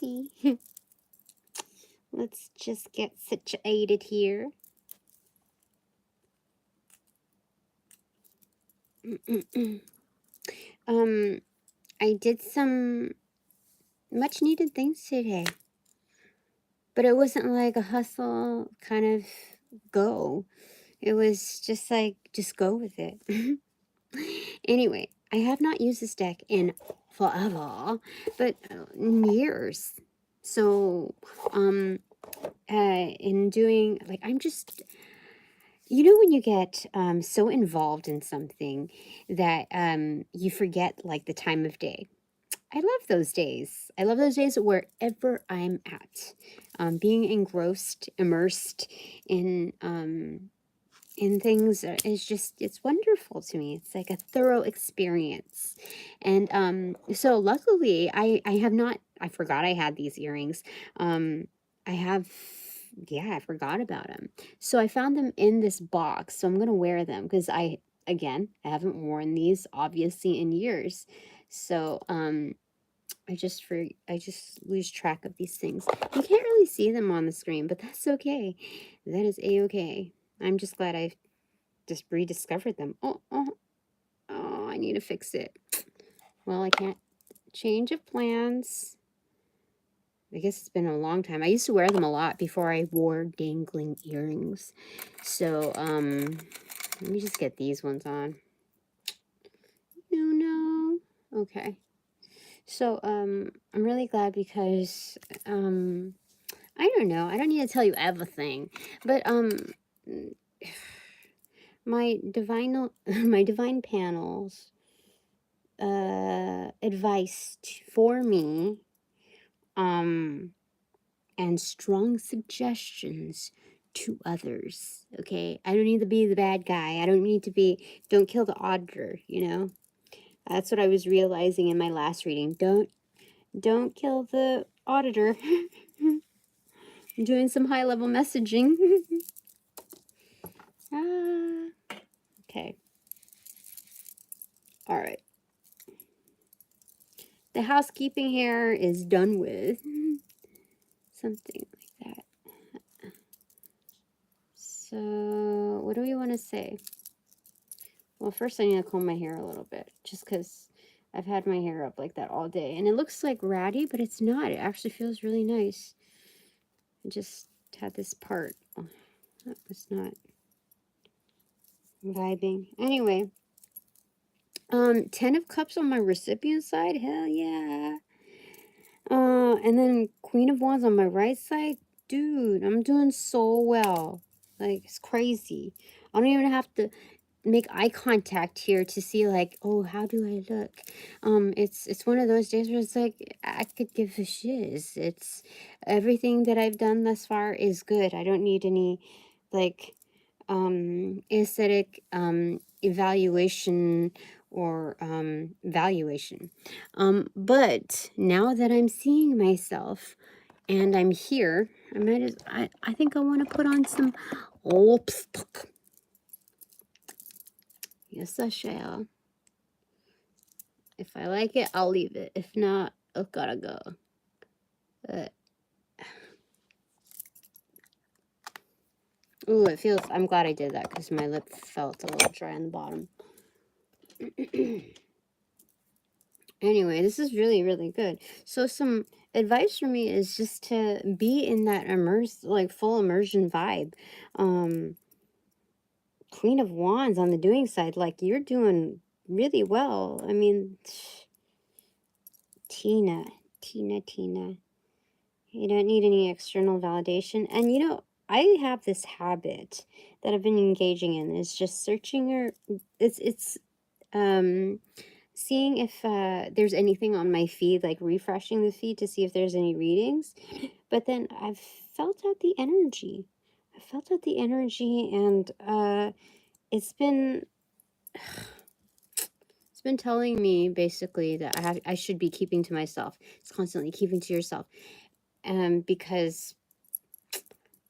see. Let's just get situated here. I did some much needed things today, but it wasn't like a hustle kind of go. It was just like, just go with it. Anyway, I have not used this deck in forever, but in years. So, in doing, like, I'm just, you know, when you get so involved in something that you forget, like, the time of day. I love those days. I love those days wherever I'm at. Being engrossed, immersed in things is just, it's wonderful to me. It's like a thorough experience. And so luckily I have not, I forgot I had these earrings. I have, yeah, I forgot about them. So I found them in this box. So I'm going to wear them because I haven't worn these obviously in years. So, I just lose track of these things. You can't really see them on the screen, but that's okay. That is a-okay. I'm just glad I just rediscovered them. Oh, I need to fix it. Well, I can't. Change of plans. I guess it's been a long time. I used to wear them a lot before I wore dangling earrings. So, let me just get these ones on. No. Okay. So, I'm really glad because, I don't know. I don't need to tell you everything, but my divine panels advice for me and strong suggestions to others. Okay, I don't need to be the bad guy. I don't need to be, don't kill the auditor, you know. That's what I was realizing in my last reading. Don't kill the auditor. I'm doing some high-level messaging. Okay. All right. The housekeeping here is done with. Something like that. So, what do we want to say? Well, first I need to comb my hair a little bit, just because I've had my hair up like that all day. And it looks like ratty, but it's not. It actually feels really nice. I just had this part. Oh, that was not vibing. Anyway, 10 of Cups on my recipient side. Hell yeah. And then Queen of Wands on my right side. Dude, I'm doing so well. Like, it's crazy. I don't even have to make eye contact here to see, like, oh, how do I look? It's one of those days where it's like, I could give a shiz. It's everything that I've done thus far is good. I don't need any, like, aesthetic evaluation or valuation. But now that I'm seeing myself and I'm here, I think I want to put on some lipstick. Yes, I shall. If I like it, I'll leave it. If not, I've gotta go. Ooh, it feels, I'm glad I did that because my lip felt a little dry on the bottom. Anyway, this is really, really good. So some advice for me is just to be in that full immersion vibe. Queen of Wands on the doing side, like, you're doing really well. I mean, Tina. You don't need any external validation. And, you know, I have this habit that I've been engaging in. Is just searching seeing if there's anything on my feed, like refreshing the feed to see if there's any readings. But then I've felt out the energy. And it's been telling me basically that I should be keeping to myself. It's constantly keeping to yourself. Because,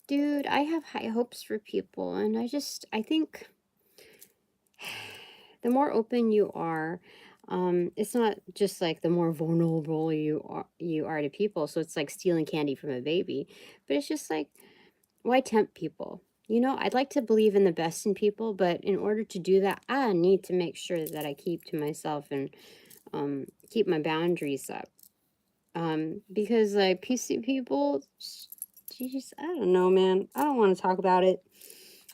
dude, I have high hopes for people, and I think the more open you are, It's not just like the more vulnerable you are to people, so it's like stealing candy from a baby, but it's just like, why tempt people? You know, I'd like to believe in the best in people, but in order to do that, I need to make sure that I keep to myself and keep my boundaries up. Because like PC people, jeez, I don't know, man. I don't want to talk about it.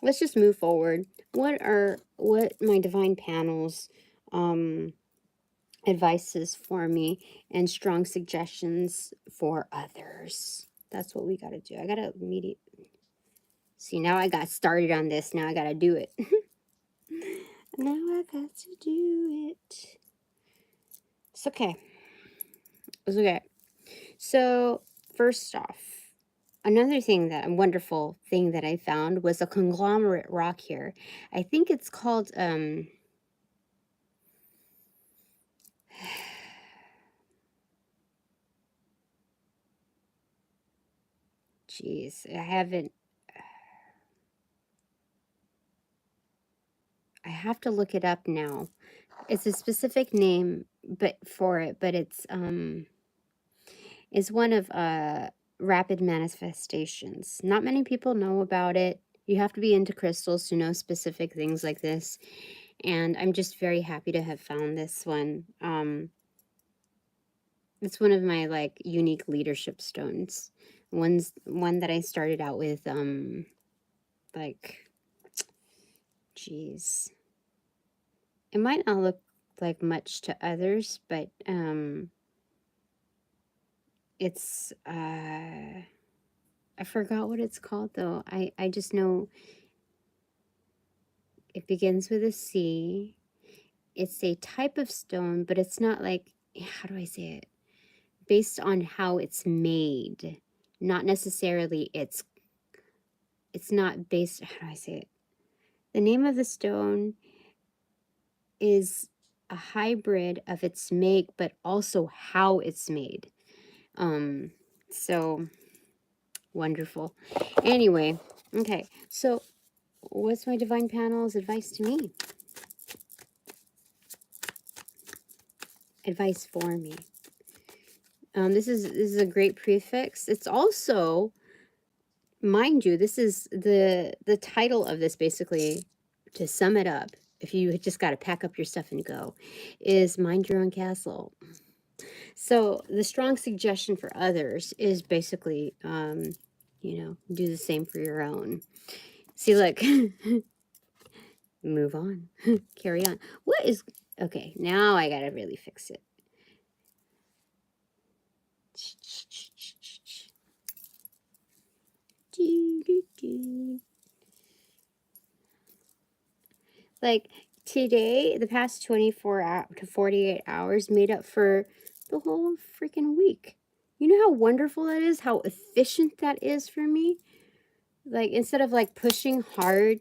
Let's just move forward. What my divine panels advices for me and strong suggestions for others? That's what we got to do. I got to immediately see, now I got started on this. Now I got to do it. Now I got to do it. It's okay. It's okay. So, first off, another thing that a wonderful thing that I found was a conglomerate rock here. I think it's called jeez, I have to look it up now. It's a specific name but it's one of rapid manifestations. Not many people know about it. You have to be into crystals to know specific things like this. And I'm just very happy to have found this one. It's one of my like unique leadership stones. One that I started out with like, geez, it might not look like much to others, but it's I forgot what it's called though. I just know it begins with a C. It's a type of stone, but it's not like, how do I say it? Based on how it's made, not necessarily it's not based, how do I say it? The name of the stone is a hybrid of its make, but also how it's made. So wonderful. Anyway, okay, so what's my divine panel's advice to me? Advice for me. This is a great prefix. It's also, mind you, this is the title of this, basically, to sum it up, if you just got to pack up your stuff and go, is Mind Your Own Castle. So the strong suggestion for others is basically, you know, do the same for your own. See, look, move on, carry on. What is, okay, now I got to really fix it. Like today, the past 24 to 48 hours made up for the whole freaking week. You know how wonderful that is? How efficient that is for me? Like, instead of like pushing hard,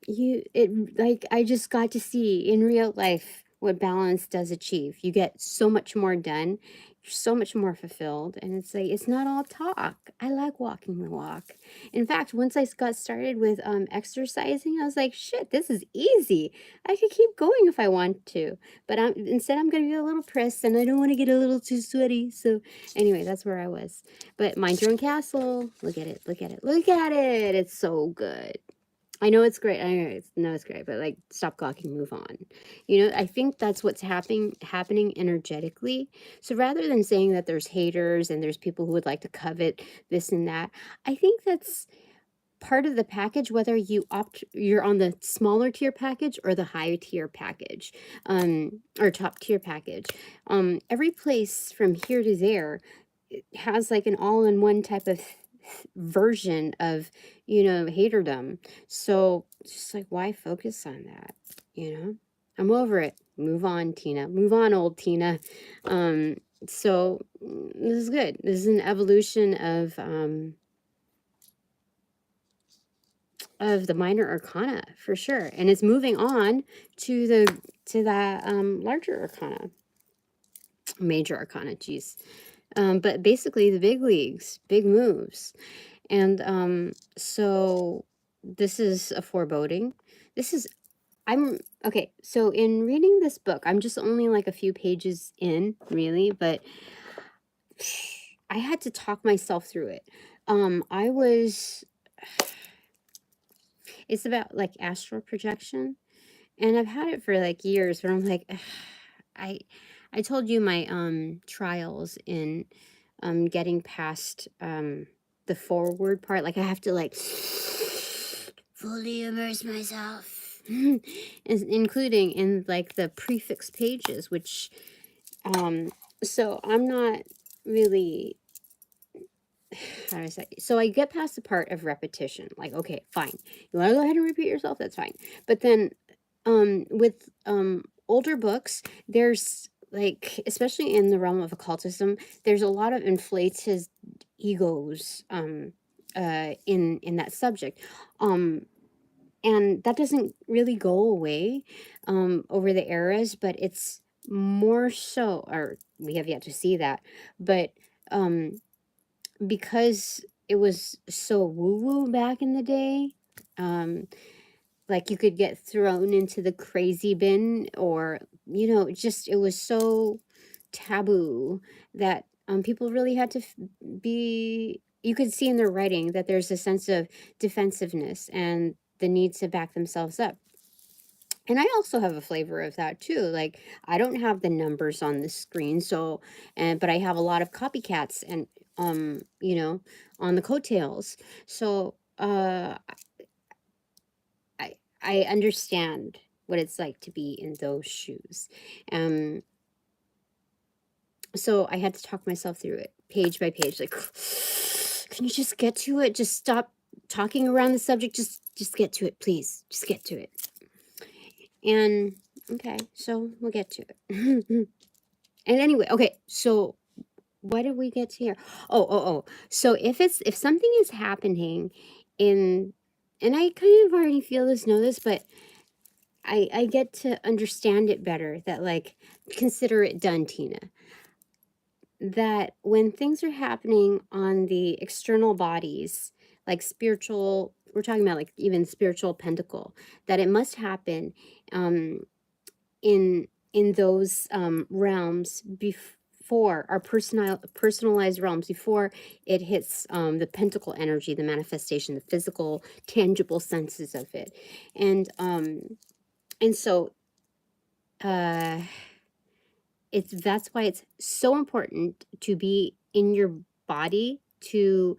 I just got to see in real life what balance does achieve. You get so much more done. You're so much more fulfilled. And it's like, it's not all talk. I like walking the walk. In fact, once I got started with exercising, I was like, shit, this is easy. I could keep going if I want to. But instead, I'm going to get a little pressed and I don't want to get a little too sweaty. So anyway, that's where I was. But Mind Your Own Castle. Look at it. Look at it. Look at it. It's so good. I know it's great. I know it's great, but like, stop gawking, move on. You know, I think that's what's happening energetically. So rather than saying that there's haters and there's people who would like to covet this and that, I think that's part of the package, whether you're on the smaller tier package or the higher tier package, or top tier package. Every place from here to there has like an all-in-one type of version of, you know, haterdom. So just like, why focus on that? You know, I'm over it. Move on, Tina. Move on, old Tina. So this is good. This is an evolution of the minor arcana for sure, and it's moving on to that larger arcana, major arcana. Geez. But basically the big leagues, big moves. And so this is a foreboding. This is okay, so in reading this book, I'm just only like a few pages in, really, but I had to talk myself through it. I was, it's about like astral projection, and I've had it for like years, but I'm like, I, I told you my trials in getting past the forward part. Like I have to like fully immerse myself, including in like the prefix pages, which so I'm not really, how do I say? So I get past the part of repetition. Like, okay, fine. You want to go ahead and repeat yourself? That's fine. But then with older books, there's like, especially in the realm of occultism, there's a lot of inflated egos in that subject. And that doesn't really go away over the eras, but it's more so, or we have yet to see that, but because it was so woo-woo back in the day, like you could get thrown into the crazy bin, or it was so taboo that people really had to be, you could see in their writing that there's a sense of defensiveness and the need to back themselves up. And I also have a flavor of that too. Like I don't have the numbers on the screen, so but I have a lot of copycats and on the coattails. So I understand what it's like to be in those shoes. So I had to talk myself through it page by page, like, can you just get to it? Just stop talking around the subject. Just get to it, please. Just get to it. And okay, so we'll get to it. And anyway, okay, so what did we get to here? Oh. So if something is happening in, and I kind of already know this, but I get to understand it better, that like, consider it done, Tina. That when things are happening on the external bodies, like spiritual, we're talking about like even spiritual pentacle, that it must happen in those realms before our personalized realms, before it hits the pentacle energy, the manifestation, the physical, tangible senses of it. And so that's why it's so important to be in your body, to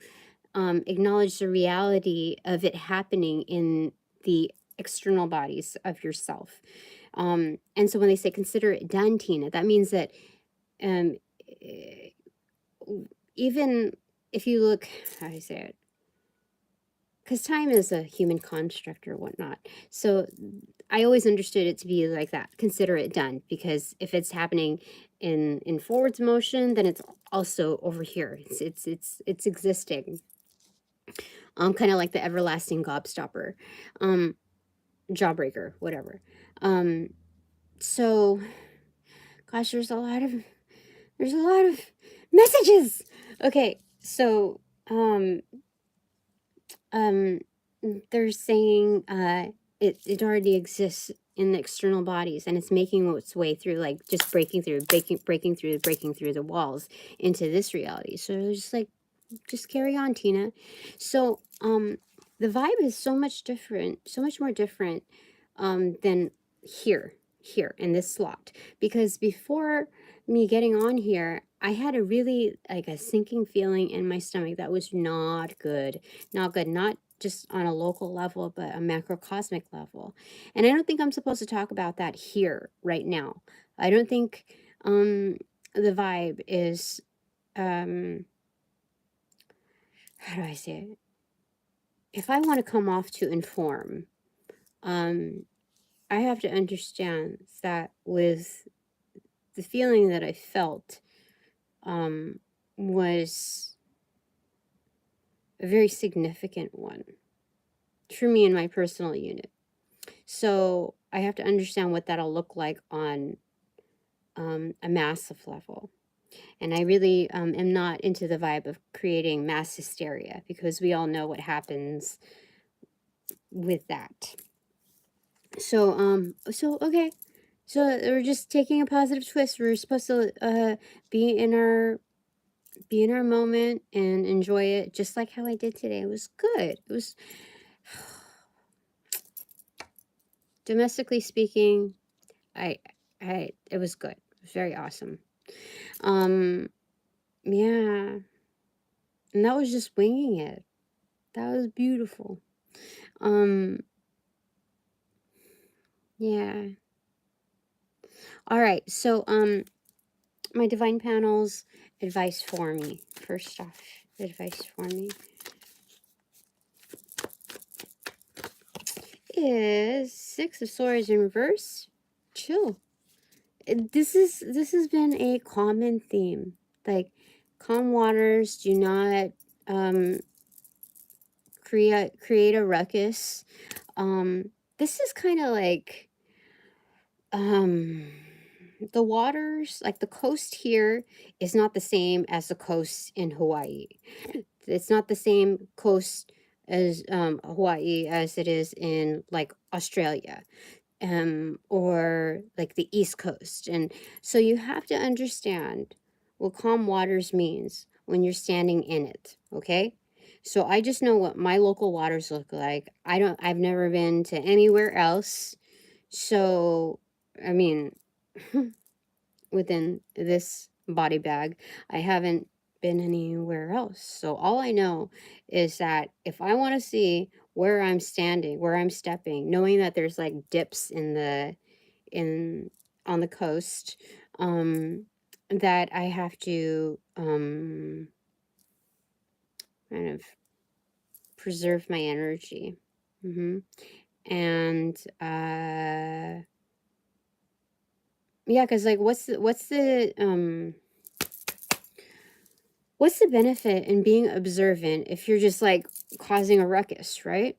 acknowledge the reality of it happening in the external bodies of yourself. And so when they say consider it done, Tina, that means that even if you look, how do I say it? Because time is a human construct or whatnot. So I always understood it to be like that. Consider it done, because if it's happening in forwards motion, then it's also over here. It's existing. Kind of like the everlasting gobstopper, jawbreaker, whatever. So, gosh, there's a lot of messages. Okay, so they're saying it already exists in the external bodies, and it's making its way through, like just breaking through the walls into this reality. So they're just like, just carry on, Tina. So the vibe is so much more different than here in this slot, because before me getting on here, I had a really like a sinking feeling in my stomach that was not good, not just on a local level, but a macrocosmic level. And I don't think I'm supposed to talk about that here right now. I don't think the vibe is how do I say it? If I want to come off to inform, I have to understand that with the feeling that I felt was a very significant one for me in my personal unit. So I have to understand what that'll look like on a massive level. And I really am not into the vibe of creating mass hysteria, because we all know what happens with that. Okay. So we're just taking a positive twist. We're supposed to be in our moment and enjoy it, just like how I did today. It was good. It was domestically speaking, it was good. It was very awesome. Yeah. And that was just winging it. That was beautiful. Yeah. All right. So, my divine panels advice for me. First off, advice for me is Six of Swords in reverse. Chill. This has been a common theme. Like, calm waters, do not create a ruckus. This is kind of like the waters, like the coast here is not the same as the coast in Hawaii. It's not the same coast as Hawaii as it is in like Australia, or like the East Coast. And so you have to understand what calm waters means when you're standing in it, okay? So I just know what my local waters look like. I've never been to anywhere else. So, I mean, within this body bag, I haven't been anywhere else. So all I know is that if I want to see where I'm standing, where I'm stepping, knowing that there's like dips in on the coast, that I have to kind of preserve my energy. And yeah, because like what's the benefit in being observant if you're just like causing a ruckus, right?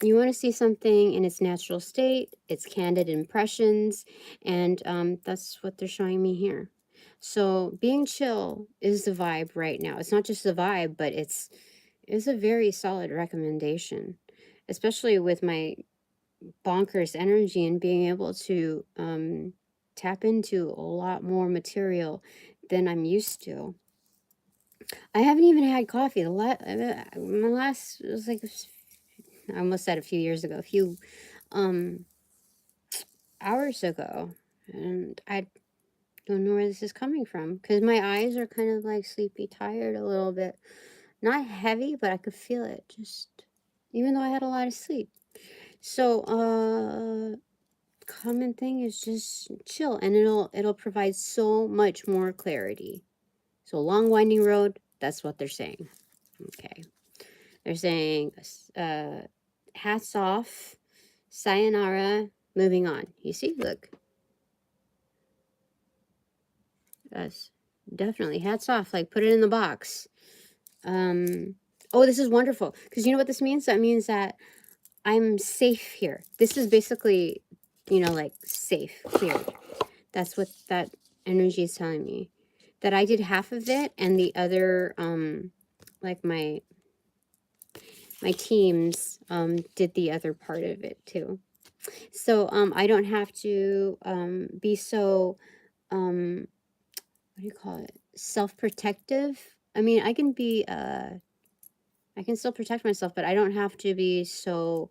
You want to see something in its natural state, its candid impressions, and that's what they're showing me here. So being chill is the vibe right now. It's not just the vibe, but it's a very solid recommendation, especially with my bonkers energy and being able to tap into a lot more material than I'm used to. I haven't even had coffee. My last was like, I almost said a few years ago, a few hours ago, and I don't know where this is coming from because my eyes are kind of like sleepy, tired a little bit. Not heavy, but I could feel it just, even though I had a lot of sleep. So, common thing is just chill, and it'll provide so much more clarity. So long winding road, that's what they're saying. Okay. They're saying, hats off, sayonara, moving on. You see, look. That's definitely hats off. Like, put it in the box. Oh, this is wonderful. Because you know what this means? That means that I'm safe here. This is basically, like safe, cleared. That's what that energy is telling me. That I did half of it and the other, like my teams did the other part of it too. So I don't have to be so what do you call it, self-protective. I mean, I can be I can still protect myself, but I don't have to be so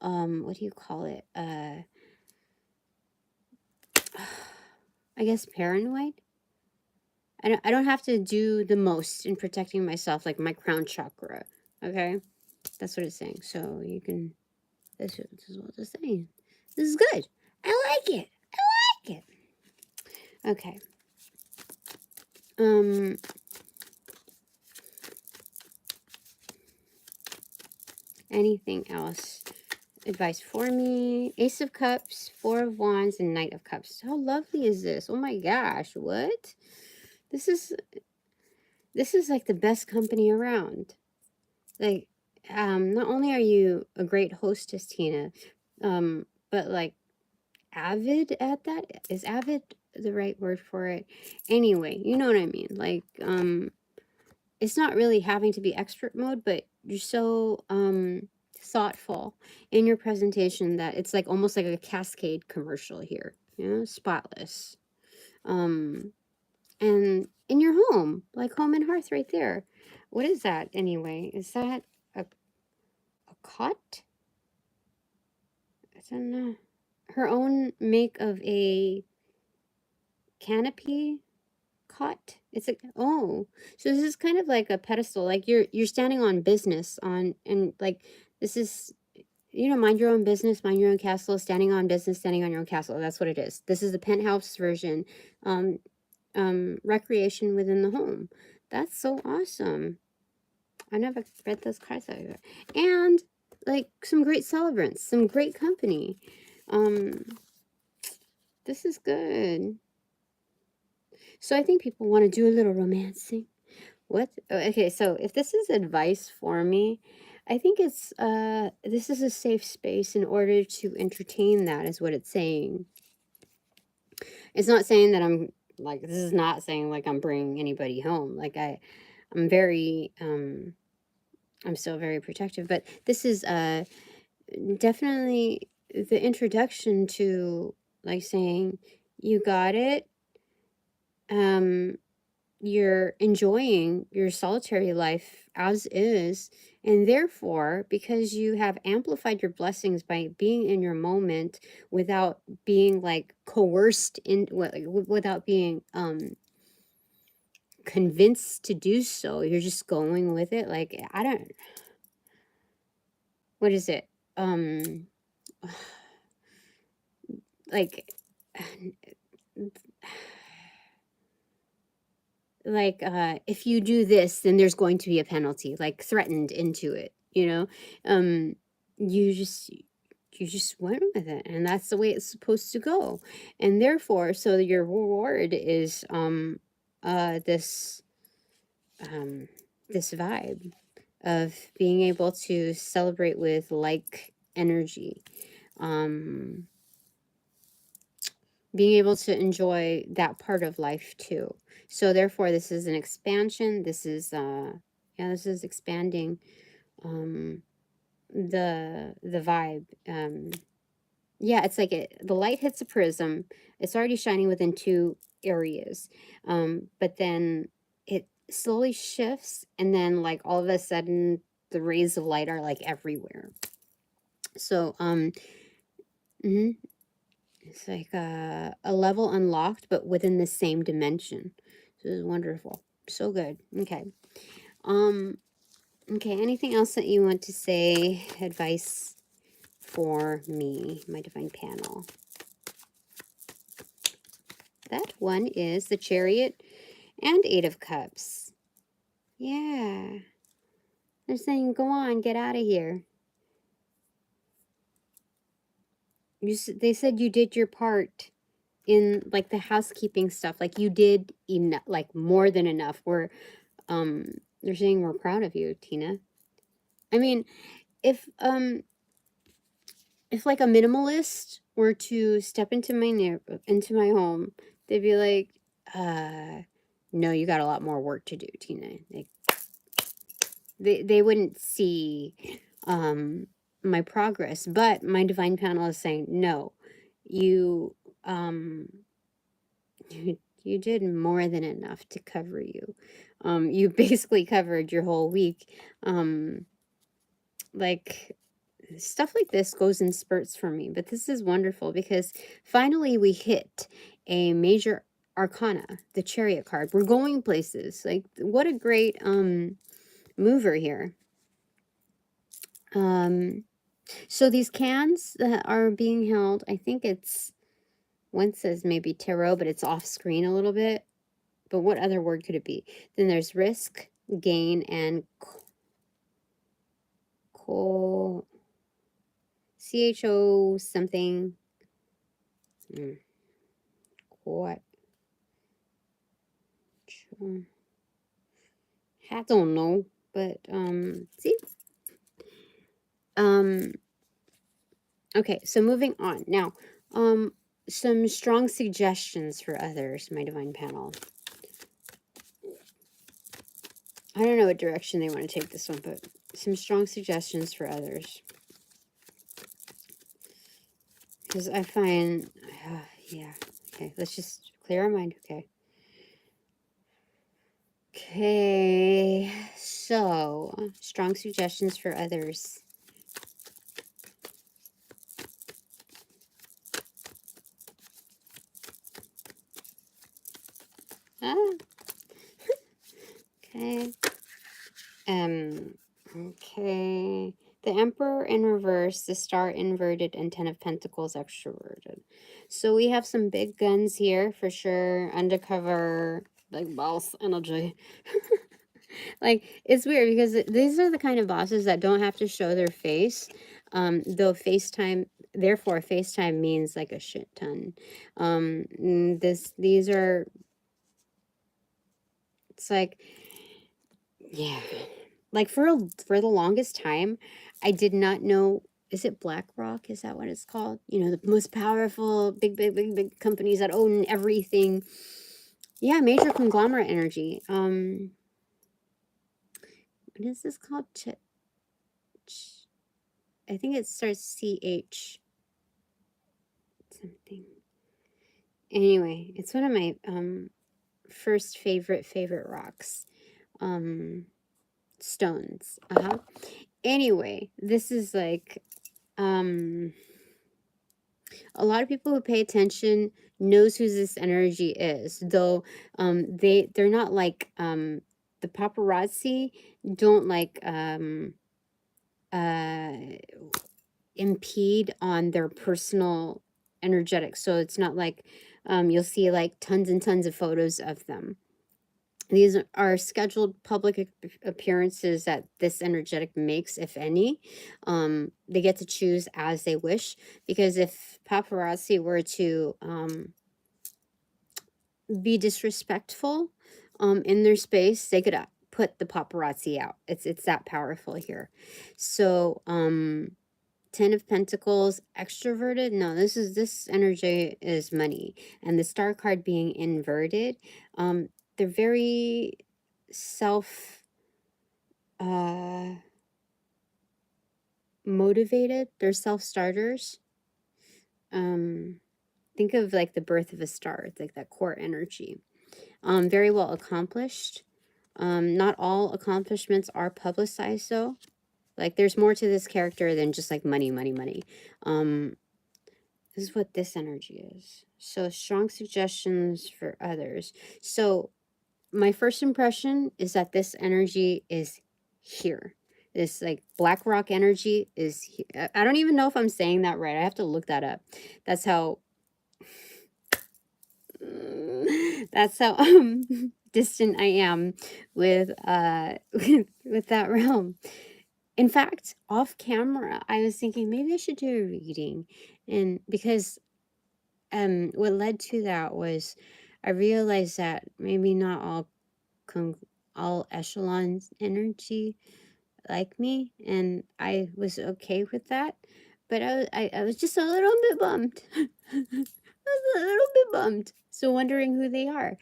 what do you call it, I guess paranoid. I don't have to do the most in protecting myself, like my crown chakra. Okay, that's what it's saying. So you can, this is what it's saying. This is good. I like it. I like it. Okay. Anything else? Advice for me. Ace of Cups, Four of Wands, and Knight of Cups. How lovely is this? Oh my gosh, what? This is like the best company around. Like, not only are you a great hostess, Tina, but like avid at that. Is avid the right word for it? Anyway, you know what I mean. Like, it's not really having to be expert mode, but you're so thoughtful in your presentation that it's like almost like a Cascade commercial here, you know, spotless. And in your home, like home and hearth right there. What is that anyway? Is that a cot? I don't know. Her own make of a canopy cot. It's like, oh, so this is kind of like a pedestal, like you're standing on business on, and like this is, you know, mind your own business, mind your own castle, standing on business, standing on your own castle. That's what it is. This is the penthouse version. Recreation within the home. That's so awesome. I never read those cards either. And like some great celebrants, some great company. This is good. So I think people want to do a little romancing. What? Okay, so if this is advice for me, I think it's this is a safe space in order to entertain. That is what it's saying. It's not saying that I'm like, this is not saying like I'm bringing anybody home. Like I'm very I'm still very protective, but this is definitely the introduction to like saying you got it. You're enjoying your solitary life as is, and therefore, because you have amplified your blessings by being in your moment without being like coerced in, without being convinced to do so, you're just going with it. Like, I don't, what is it? Like if you do this, then there's going to be a penalty, like threatened into it, you know. You just went with it, and that's the way it's supposed to go. And therefore, so your reward is this this vibe of being able to celebrate with like energy, being able to enjoy that part of life too. So therefore, this is an expansion. This is yeah, this is expanding the vibe. Yeah, it's like the light hits a prism. It's already shining within 2 areas, but then it slowly shifts, and then like all of a sudden, the rays of light are like everywhere. So it's like a level unlocked, but within the same dimension. So this is wonderful. So good. Okay. Okay, anything else that you want to say, advice for me, my divine panel? That one is the Chariot and 8 of Cups. Yeah. They're saying, go on, get out of here. They said you did your part in like the housekeeping stuff. Like you did enough, like more than enough. They're saying we're proud of you, Tina. I mean, if like a minimalist were to step into my home, they'd be like, no, you got a lot more work to do, Tina. Like they wouldn't see my progress, but my divine panel is saying, no, you you did more than enough to cover you. You basically covered your whole week. Like stuff like this goes in spurts for me, but this is wonderful because finally we hit a major arcana, the Chariot card. We're going places. Like what a great mover here. So these cans that are being held, I think it's, one says maybe tarot, but it's off screen a little bit. But what other word could it be? Then there's risk, gain, and CHO something. What? I don't know, but see. Okay, so moving on now. Some strong suggestions for others, my divine panel. I don't know what direction they want to take this one, but some strong suggestions for others. Because I find, yeah, okay, let's just clear our mind, okay. Okay, so, strong suggestions for others. Ah, okay. Okay. The Emperor in reverse, the Star inverted, and Ten of Pentacles extroverted. So we have some big guns here for sure. Undercover, like boss energy. Like, it's weird because these are the kind of bosses that don't have to show their face. Though FaceTime, therefore FaceTime means like a shit ton. These are, it's like, yeah. Like for the longest time, I did not know, is it BlackRock? Is that what it's called? You know, the most powerful, big companies that own everything. Yeah, major conglomerate energy. What is this called? I think it starts CH something. Anyway, it's one of my first favorite rocks. Stones. Anyway, this is like a lot of people who pay attention knows who this energy is, though they're not like the paparazzi don't like impede on their personal energetics. So it's not like you'll see like tons and tons of photos of them. These are scheduled public appearances that this energetic makes, if any. They get to choose as they wish, because if paparazzi were to be disrespectful in their space, they could put the paparazzi out. It's that powerful here. So Ten of Pentacles, extroverted. No, this energy is money, and the Star card being inverted. They're very self motivated. They're self-starters. Think of like the birth of a star. It's like that core energy. Very well accomplished. Not all accomplishments are publicized though. Like there's more to this character than just like money. This is what this energy is. So strong suggestions for others. So my first impression is that this energy is here. This like BlackRock energy is here. I don't even know if I'm saying that right. I have to look that up. That's how that's how distant I am with with that realm. In fact, off camera, I was thinking maybe I should do a reading, and because what led to that was I realized that maybe not all echelons energy like me, and I was okay with that, but I was just a little bit bummed. I was a little bit bummed, so wondering who they are.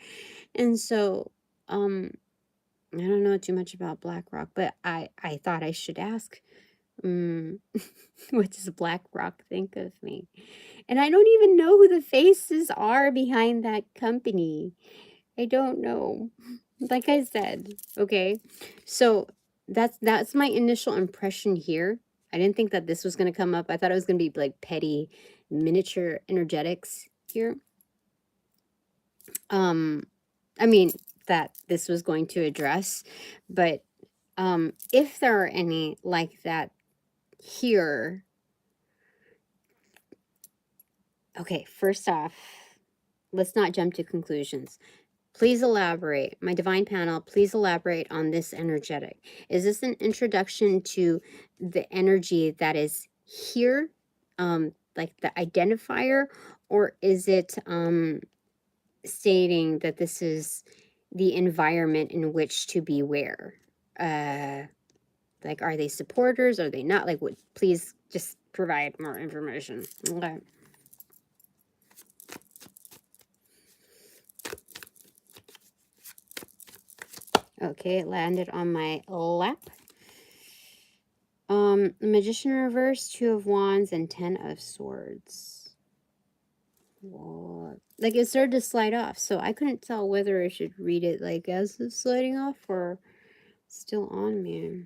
And so I don't know too much about BlackRock, but I thought I should ask, what does BlackRock think of me? And I don't even know who the faces are behind that company. I don't know. Like I said, okay? So that's my initial impression here. I didn't think that this was going to come up. I thought it was going to be like petty miniature energetics here. I mean, that this was going to address, but if there are any like that here. Okay, first off, let's not jump to conclusions. Please elaborate. My divine panel, please elaborate on this energetic. Is this an introduction to the energy that is here, like the identifier, or is it stating that this is the environment in which to beware? Like, are they supporters? Are they not? Like, would please just provide more information. Okay. Okay, it landed on my lap. Magician reverse, 2 of Wands, and 10 of Swords. What? Like, it started to slide off, so I couldn't tell whether I should read it, like, as it's sliding off or still on me.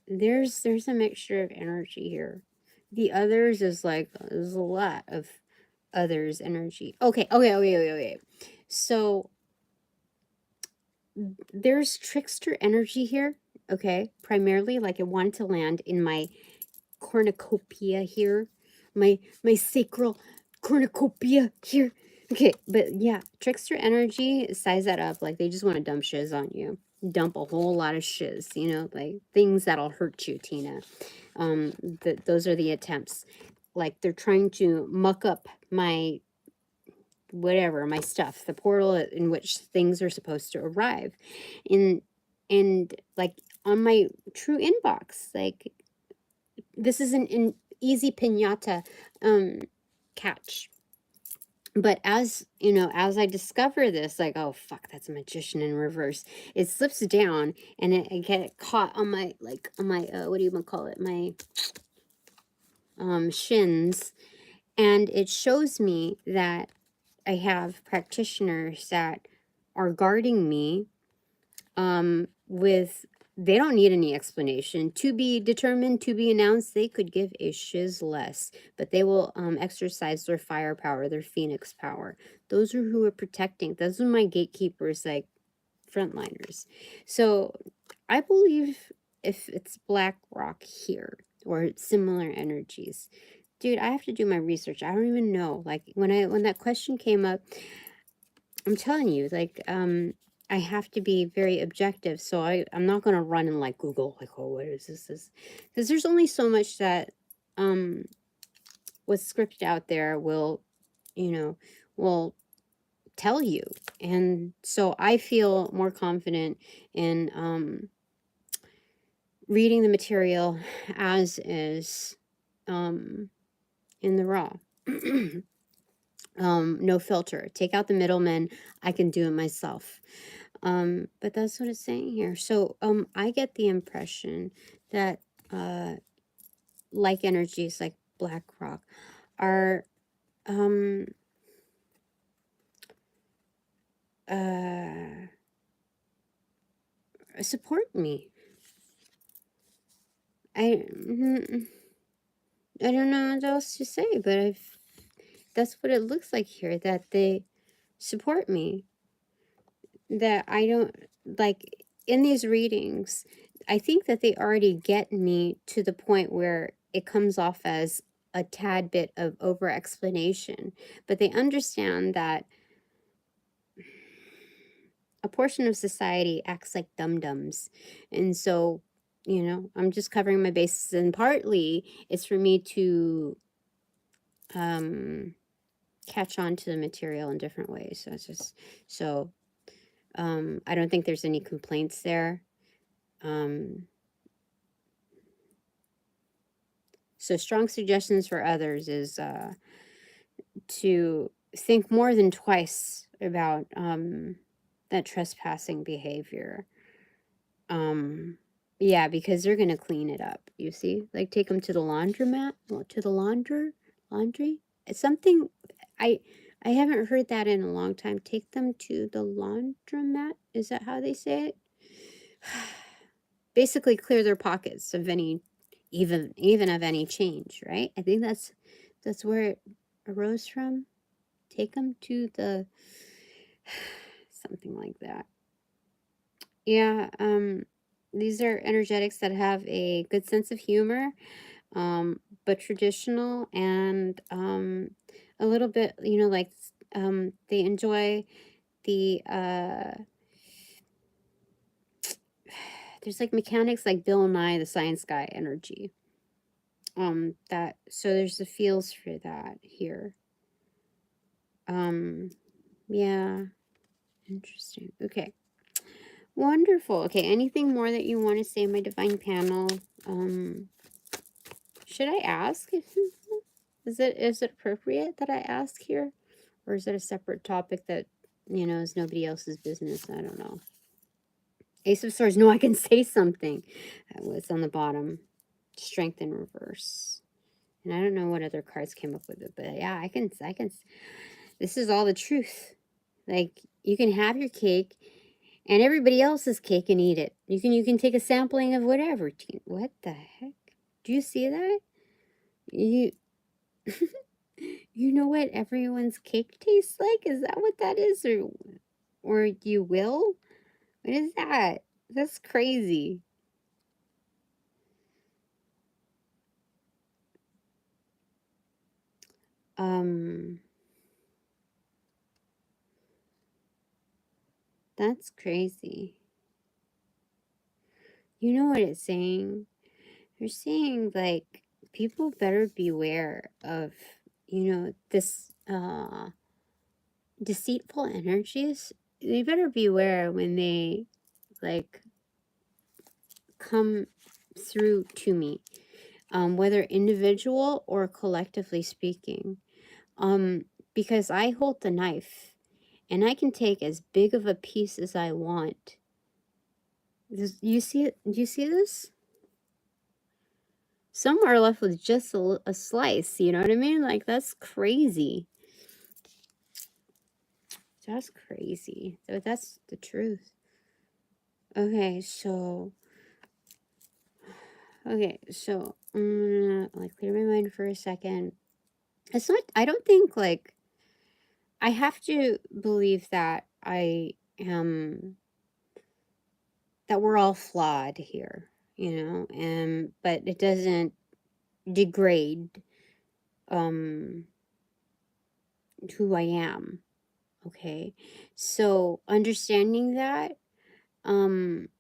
There's a mixture of energy here. The others is like, there's a lot of others energy. Okay. So, there's trickster energy here, okay? Primarily, like, it wanted to land in my cornucopia here, my sacral cornucopia here. Okay, but yeah, trickster energy, size that up. Like, they just want to dump shiz on you, dump a whole lot of shiz, you know, like things that'll hurt you, Tina. Those are the attempts. Like, they're trying to muck up my whatever, my stuff, the portal in which things are supposed to arrive in. And like, on my true inbox, like, this is an easy piñata catch. But as you know, as I discover this, like, oh fuck, that's a magician in reverse, it slips down and I get caught on my, like, on my what do you call it, my shins, and it shows me that I have practitioners that are guarding me with, they don't need any explanation. To be determined, to be announced, they could give a shiz less, but they will exercise their firepower, their phoenix power. Those are who are protecting. Those are my gatekeepers, like frontliners. So I believe if it's Black Rock here or similar energies, dude, I have to do my research. I don't even know. Like, when that question came up, I'm telling you, like, I have to be very objective. So I'm not going to run and like Google, like, oh, what is this? Because there's only so much that what's scripted out there will, you know, will tell you. And so I feel more confident in reading the material as is in the raw. No filter. Take out the middleman. I can do it myself. But that's what it's saying here. So I get the impression that like energies like Black Rock are support me. I don't know what else to say, but that's what it looks like here, that they support me. That I don't, like, in these readings, I think that they already get me to the point where it comes off as a tad bit of over explanation, but they understand that a portion of society acts like dum-dums. And so, you know, I'm just covering my bases, and partly it's for me to catch on to the material in different ways. So it's just, so I don't think there's any complaints there. So strong suggestions for others is to think more than twice about that trespassing behavior. Yeah, because they're gonna clean it up. You see, like, take them to the laundromat, or to the laundry. It's something I haven't heard that in a long time. Take them to the laundromat. Is that how they say it? Basically, clear their pockets of any, even of any change, right? I think that's where it arose from. Take them to the something like that. Yeah, these are energetics that have a good sense of humor, but traditional, and a little bit, you know, like, they enjoy the there's like mechanics like Bill Nye the Science Guy energy. That, so there's the feels for that here. Yeah, interesting. Okay. Wonderful. Okay, anything more that you want to say, my divine panel? Should I ask? Is it appropriate that I ask here? Or is it a separate topic that, you know, is nobody else's business? I don't know. Ace of Swords. No, I can say something. What's on the bottom? Strength in reverse. And I don't know what other cards came up with it, but yeah, I can. This is all the truth. Like, you can have your cake and everybody else's cake and eat it. You can take a sampling of whatever. What the heck? Do you see that? You you know what everyone's cake tastes like? Is that what that is? Or you will? What is that? That's crazy. That's crazy. You know what it's saying? You're saying, like, people better beware of, you know, this deceitful energies. They better beware when they, like, come through to me, whether individual or collectively speaking, because I hold the knife and I can take as big of a piece as I want. You see it? Do you see this? Some are left with just a slice, you know what I mean? Like, that's crazy. That's crazy. So that's the truth. Okay, so I'm gonna, like, clear my mind for a second. It's not, I don't think, like, I have to believe that I am, that we're all flawed here, you know, but it doesn't degrade who I am. Okay, so understanding that, the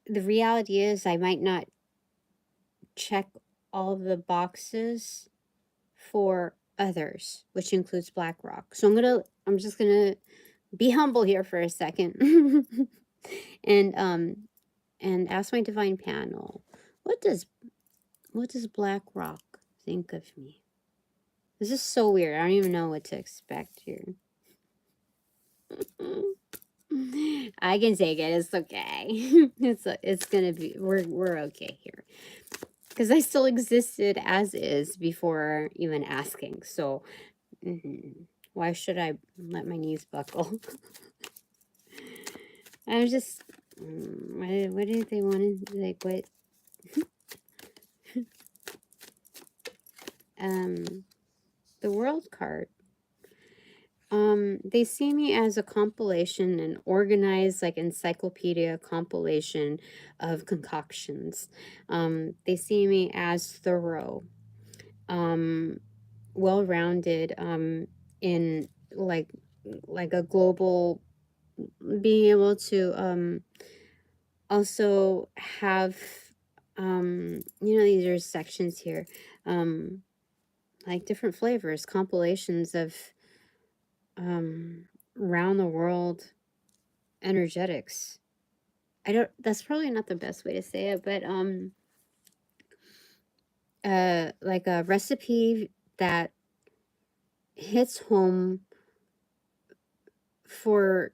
reality is I might not check all the boxes for others, which includes BlackRock. So I'm just gonna be humble here for a second and ask my divine panel, what does BlackRock think of me? This is so weird. I don't even know what to expect here. I can take it. It's okay. It's gonna be, we're okay here, because I still existed as is before even asking. So why should I let my knees buckle? I was just, what did they want to, like, what? The world card. They see me as a compilation, an organized, like, encyclopedia compilation of concoctions. They see me as thorough, well-rounded, in, like a global, being able to also have, you know, these are sections here, like different flavors, compilations of round the world energetics. That's probably not the best way to say it, but like a recipe that hits home for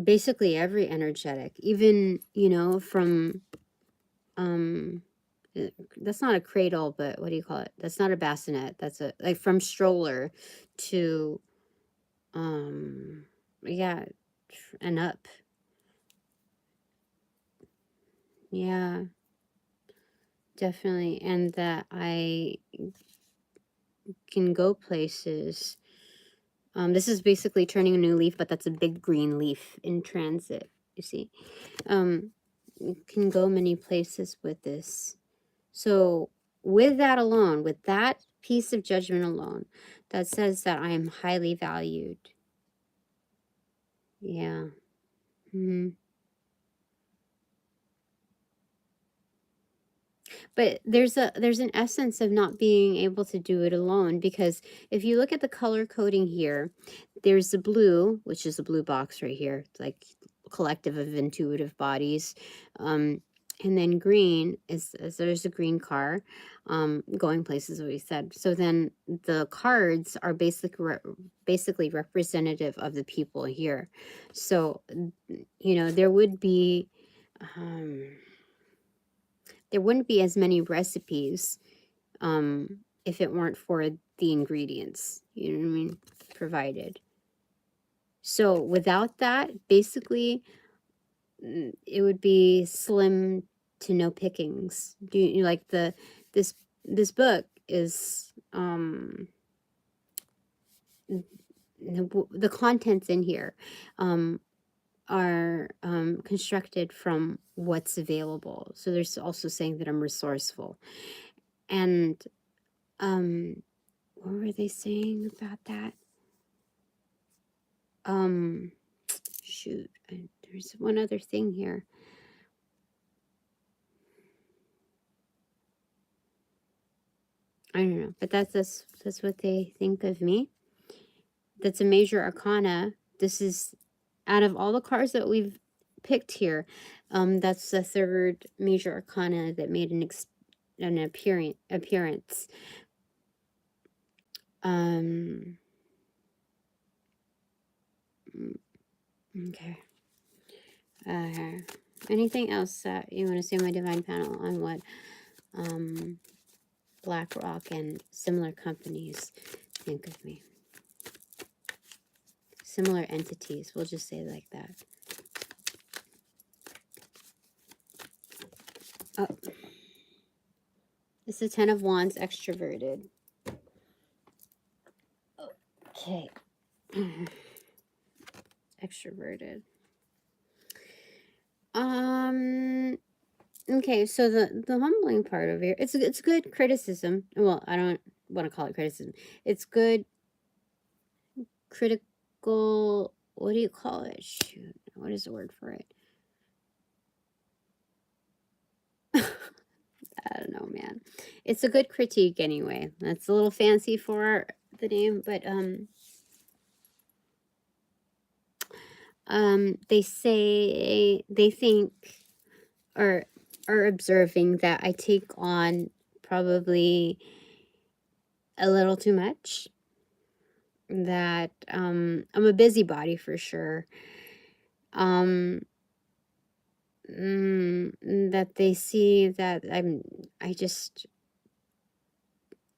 basically every energetic, even, you know, from that's not a cradle, but what do you call it? That's not a bassinet. That's a, like, from stroller to yeah, and up. Yeah, definitely. And that I can go places. This is basically turning a new leaf, but that's a big green leaf in transit, you see. You can go many places with this. So with that alone, with that piece of judgment alone, that says that I am highly valued. Yeah. But there's an essence of not being able to do it alone, because if you look at the color coding here, there's the blue, which is the blue box right here. It's like a collective of intuitive bodies. And then green is there's a green car going places, what we said. So then the cards are basically representative of the people here. So, you know, there wouldn't be as many recipes if it weren't for the ingredients, you know what I mean, provided. So without that, basically, it would be slim to no pickings. Do you like this book is the contents in here are constructed from what's available. So there's also saying that I'm resourceful. And what were they saying about that? Shoot, there's one other thing here. I don't know, but that's what they think of me. That's a major arcana. This is, out of all the cards that we've picked here, that's the third major arcana that made an appearance. Okay. Anything else that you want to say, my divine panel, on what BlackRock and similar companies think of me? Similar entities, we'll just say it like that. Oh, it's the 10 of Wands extroverted. Okay. Extroverted. Okay, so the humbling part over here, it's good criticism. Well, I don't want to call it criticism. It's good critical, what do you call it? Shoot, what is the word for it? I don't know, man. It's a good critique anyway. That's a little fancy for the name, but they say they think or are observing that I take on probably a little too much, that I'm a busybody for sure, that they see that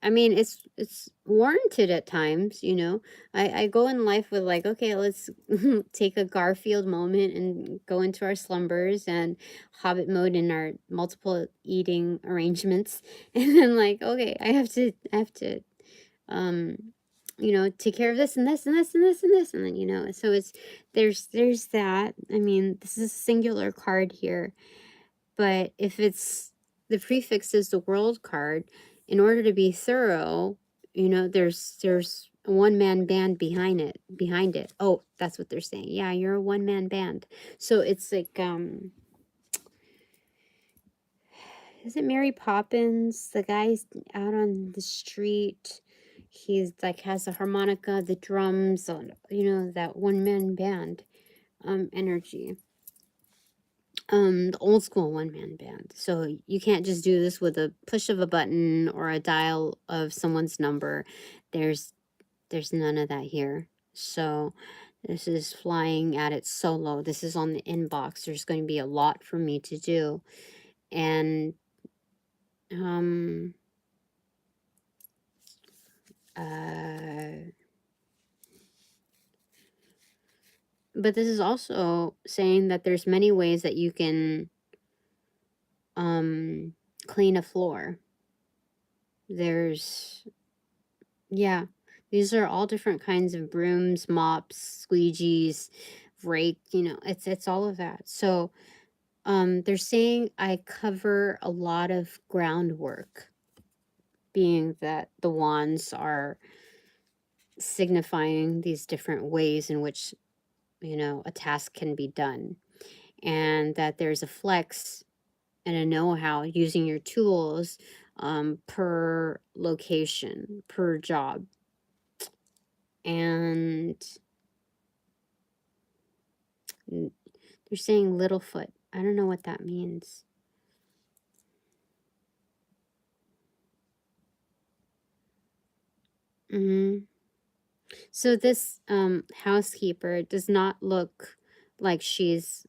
I mean, it's warranted at times, you know. I go in life with like, okay, let's take a Garfield moment and go into our slumbers and Hobbit mode in our multiple eating arrangements, and then like, okay, I have to, you know, take care of this and this and this and this and this, and then, you know, so it's there's that. I mean, this is a singular card here, but if it's the prefix is the World card, in order to be thorough, you know, there's a one-man band behind it. Oh, that's what they're saying. Yeah, you're a one-man band. So it's like is it Mary Poppins? The guy's out on the street. He's like has a harmonica, the drums, you know, that one-man band energy. The old school one-man band. So you can't just do this with a push of a button or a dial of someone's number. There's none of that here. So this is flying at it solo. This is on the inbox. There's going to be a lot for me to do. And but this is also saying that there's many ways that you can clean a floor. There's, yeah, these are all different kinds of brooms, mops, squeegees, rake, you know, it's all of that. So they're saying I cover a lot of groundwork, being that the wands are signifying these different ways in which, you know, a task can be done, and that there's a flex and a know-how using your tools per location, per job. And they're saying Littlefoot. I don't know what that means. So this housekeeper does not look like she's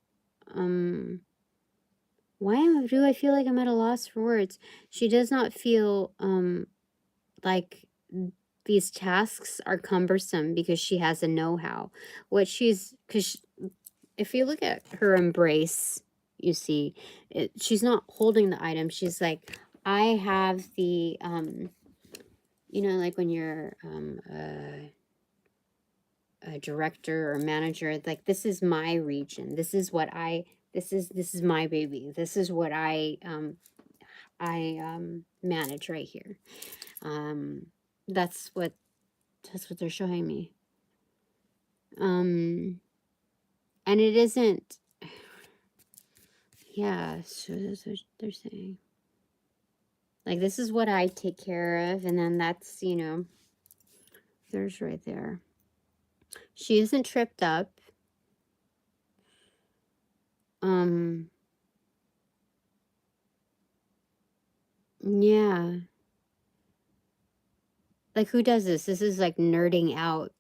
why do I feel like I'm at a loss for words? She does not feel like these tasks are cumbersome because she has a know-how. What she's, if you look at her embrace, you see she's not holding the item. She's like, I have the you know, like when you're a director or manager, like, this is my region, this is what I, this is my baby, this is what I manage right here. That's what they're showing me. And it isn't, yeah, so that's what they're saying. Like, this is what I take care of, and then that's, you know, there's right there. She isn't tripped up. Yeah. Like, who does this? This is like nerding out.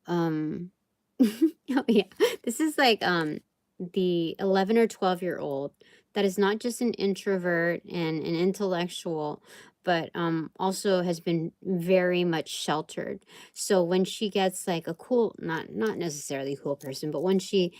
Oh yeah. This is like the 11 or 12-year-old that is not just an introvert and an intellectual, but also has been very much sheltered. So when she gets like a cool, not necessarily cool person, but when she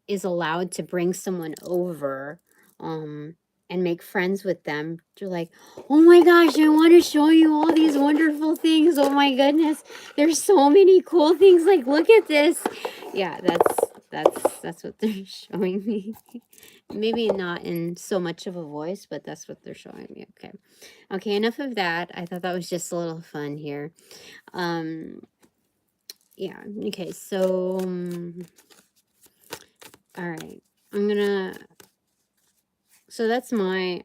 is allowed to bring someone over and make friends with them, you're like, oh my gosh, I want to show you all these wonderful things. Oh my goodness, there's so many cool things. Like, look at this. Yeah, that's what they're showing me. Maybe not in so much of a voice, but that's what they're showing me. Okay, enough of that. I thought that was just a little fun here. Yeah, okay, so all right, I'm gonna, so that's my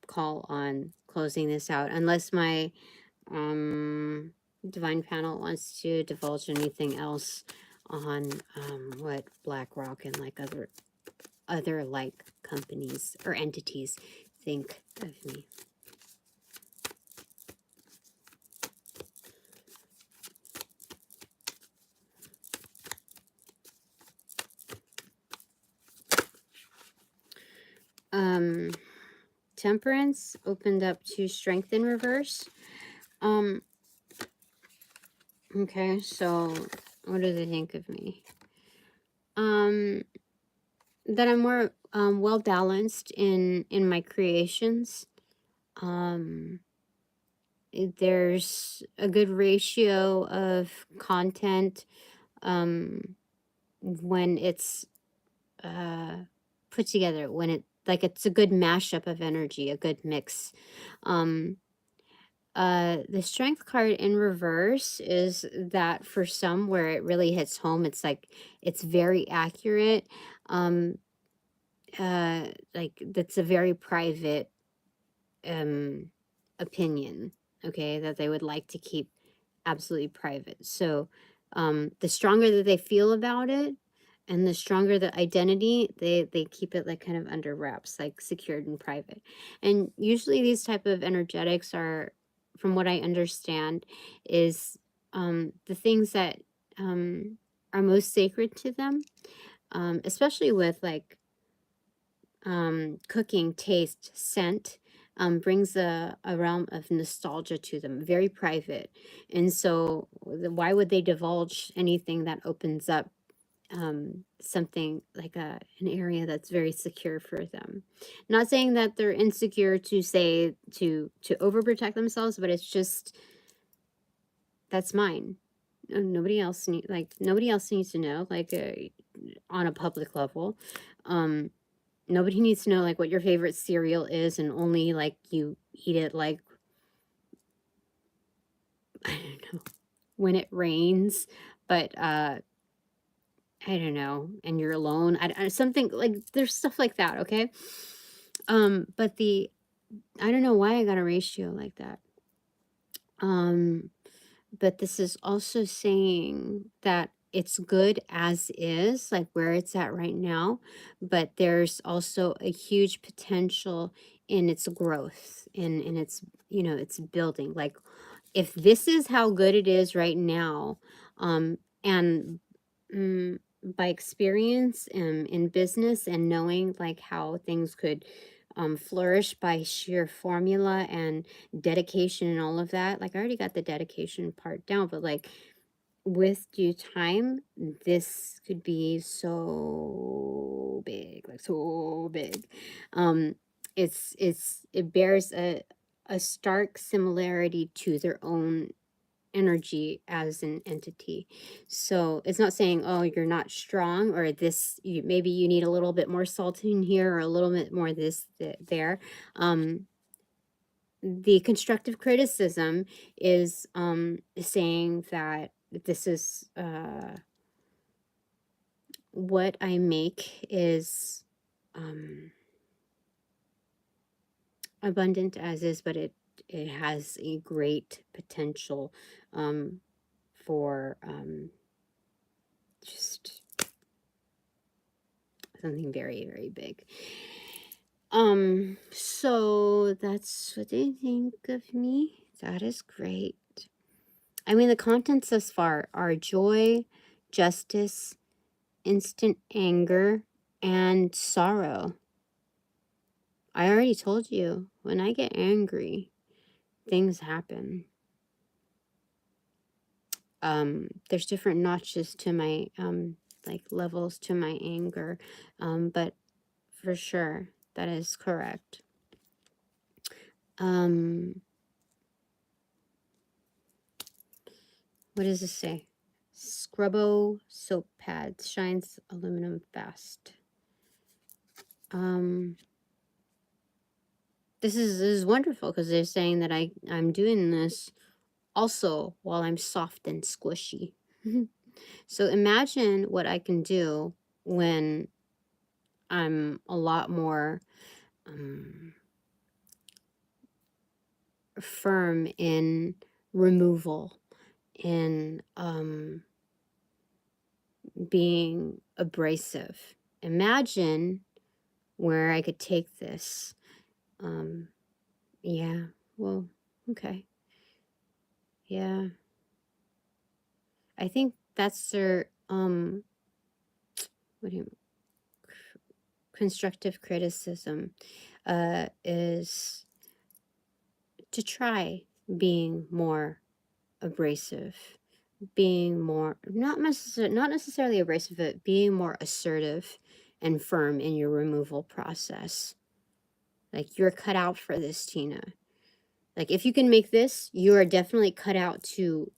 call on closing this out, unless my divine panel wants to divulge anything else on what BlackRock and like other like companies or entities think of me. Temperance opened up to Strength in reverse. Okay, so what do they think of me? That I'm more well balanced in my creations. There's a good ratio of content when it's put together, when it, like, it's a good mashup of energy, a good mix. The strength card in reverse is that for some where it really hits home, it's like it's very accurate. Like, that's a very private opinion, okay, that they would like to keep absolutely private. So the stronger that they feel about it and the stronger the identity, they keep it like kind of under wraps, like secured and private. And usually these type of energetics are, from what I understand, is the things that are most sacred to them, especially with like cooking, taste, scent, brings a realm of nostalgia to them, very private. And so why would they divulge anything that opens up something like an area that's very secure for them? Not saying that they're insecure to say to overprotect themselves, but it's just, that's mine. Nobody else nobody else needs to know, like, on a public level. Nobody needs to know like what your favorite cereal is and only like you eat it like, I don't know, when it rains, but I don't know, and you're alone. Something like, there's stuff like that, okay? But I don't know why I got a ratio like that. But this is also saying that it's good as is, like where it's at right now, but there's also a huge potential in its growth, in its, you know, its building. Like, if this is how good it is right now, and by experience in business and knowing like how things could flourish by sheer formula and dedication and all of that, like I already got the dedication part down, but like with due time, this could be so big, like so big. It bears a stark similarity to their own energy as an entity. So it's not saying, oh, you're not strong, or this, maybe you need a little bit more salt in here, or a little bit more this, there. The constructive criticism is saying that this is what I make is abundant as is, but it has a great potential for just something very, very big. So that's what they think of me. That is great. I mean, the contents thus far are joy, justice, instant anger, and sorrow. I already told you, when I get angry, things happen. There's different notches to my, like levels to my anger, but for sure, that is correct. What does this say? Scrubbo soap pads, shines aluminum fast. This is wonderful because they're saying that I'm doing this also while I'm soft and squishy. So imagine what I can do when I'm a lot more firm in removal, in being abrasive. Imagine where I could take this. Yeah, well, okay. Yeah. I think that's their, what do you, constructive criticism, is to try being more abrasive, being more, not necessarily abrasive, but being more assertive and firm in your removal process. Like, you're cut out for this, Tina. Like, if you can make this, you are definitely cut out to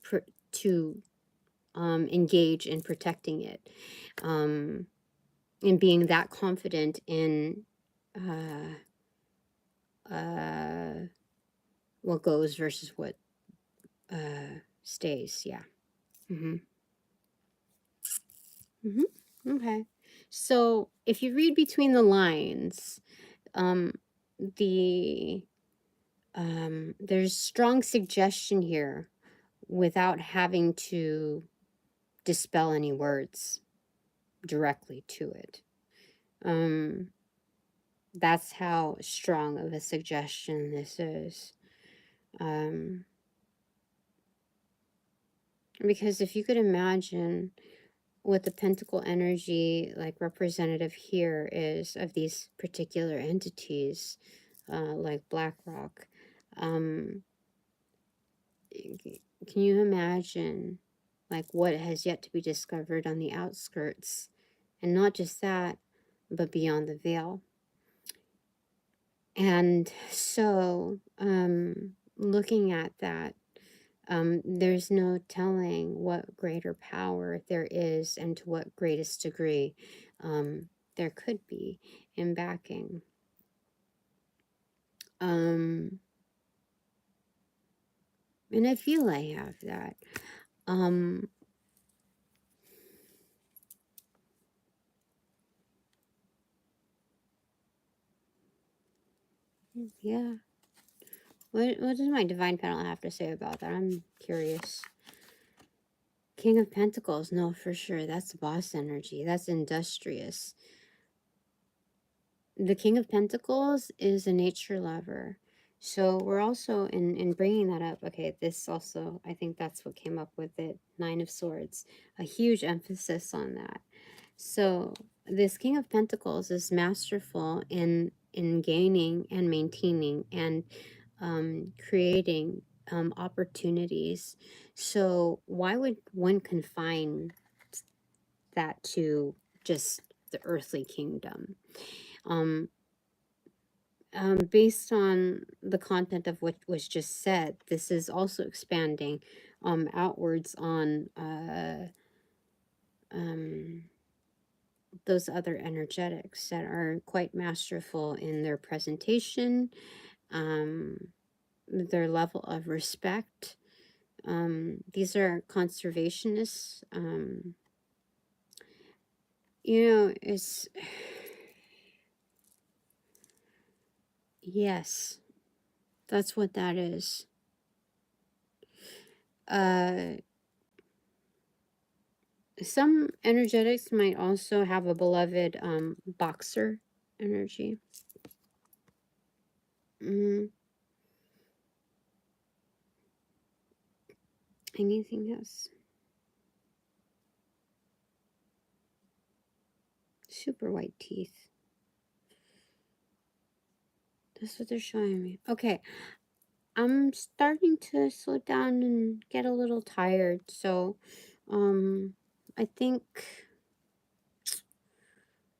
engage in protecting it, and being that confident in what goes versus what stays. Yeah. Okay. So if you read between the lines, there's strong suggestion here without having to dispel any words directly to it. That's how strong of a suggestion this is. Because if you could imagine what the pentacle energy, like representative here, is of these particular entities, like BlackRock, can you imagine like what has yet to be discovered on the outskirts? And not just that, but beyond the veil. And so, looking at that, there's no telling what greater power there is and to what greatest degree there could be in backing. And I feel I have that. Yeah. What does my divine panel have to say about that? I'm curious. King of Pentacles, no, for sure. That's boss energy. That's industrious. The King of Pentacles is a nature lover. So we're also in bringing that up. Okay, this also, I think that's what came up with it. 9 of Swords, a huge emphasis on that. So this King of Pentacles is masterful in gaining and maintaining and creating opportunities. So why would one confine that to just the earthly kingdom? Based on the content of what was just said, this is also expanding outwards on those other energetics that are quite masterful in their presentation, their level of respect. These are conservationists. You know, it's... Yes, that's what that is. Some energetics might also have a beloved boxer energy. Anything else? Super white teeth. That's what they're showing me. Okay. I'm starting to slow down and get a little tired. So, I think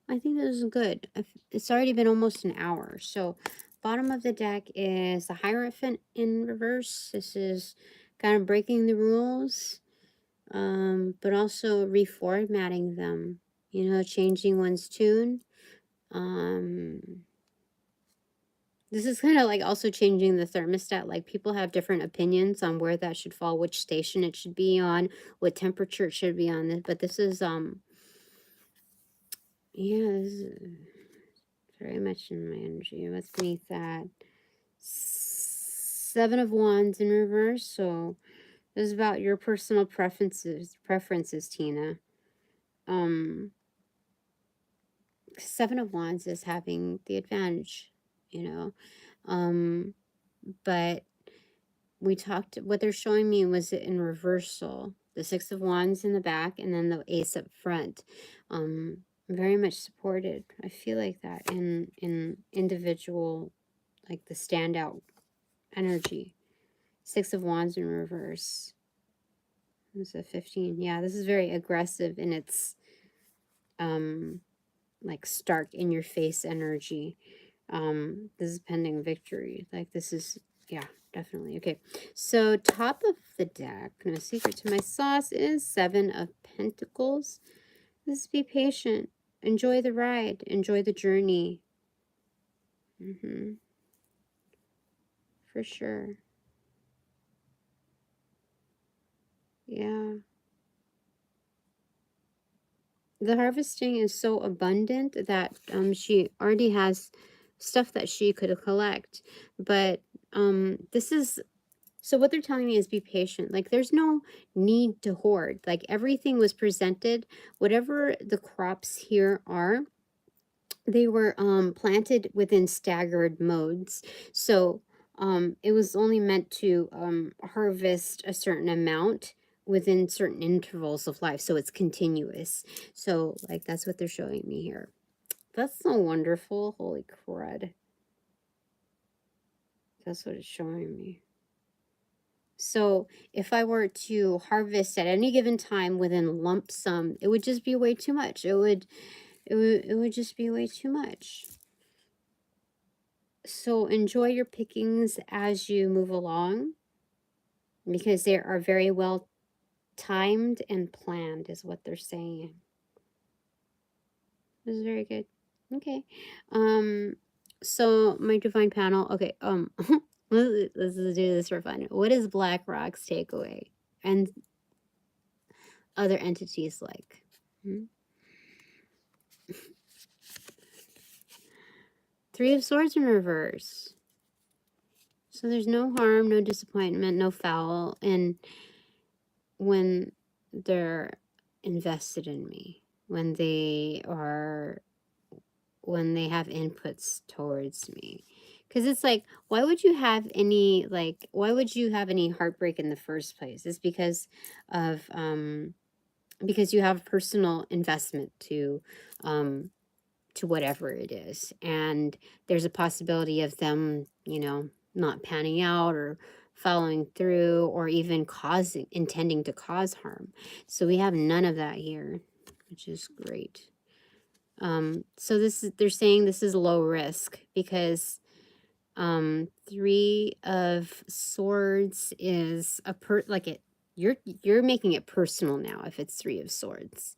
this is good. It's already been almost an hour. So, bottom of the deck is the Hierophant in reverse. This is kind of breaking the rules, but also reformatting them. You know, changing one's tune. This is kind of like also changing the thermostat. Like people have different opinions on where that should fall, which station it should be on, what temperature it should be on. But this is yeah, this is very much in my energy. What's beneath that? 7 of Wands in reverse. So this is about your personal preferences, Tina. 7 of Wands is having the advantage, you know. But we talked, what they're showing me was it in reversal. The 6 of Wands in the back and then the Ace up front. Very much supported. I feel like that in individual, like the standout energy. 6 of Wands in reverse. This is a 15. Yeah, this is very aggressive in its like stark in your face energy. This is pending victory. Like this is, yeah, definitely. Okay, so top of the deck, no secret to my sauce, is 7 of Pentacles. This is be patient. Enjoy the ride. Enjoy the journey. For sure. Yeah. The harvesting is so abundant that she already has stuff that she could collect. But this is... So what they're telling me is be patient. Like there's no need to hoard. Like everything was presented. Whatever the crops here are, they were planted within staggered modes. So it was only meant to harvest a certain amount within certain intervals of life. So it's continuous. So like that's what they're showing me here. That's so wonderful. Holy crud. That's what it's showing me. So if I were to harvest at any given time within lump sum, it would just be way too much. It would just be way too much. So enjoy your pickings as you move along, because they are very well timed and planned is what they're saying. This is very good. Okay. So my divine panel, okay, let's do this for fun. What is Black Rock's takeaway? And other entities like? Three of Swords in reverse. So there's no harm, no disappointment, no foul, and when they're invested in me, when they have inputs towards me, Because it's like, why would you have any, like, why would you have any heartbreak in the first place? It's because you have personal investment to whatever it is. And there's a possibility of them, you know, not panning out or following through or even intending to cause harm. So we have none of that here, which is great. So they're saying this is low risk because 3 of Swords is you're making it personal now if it's 3 of Swords.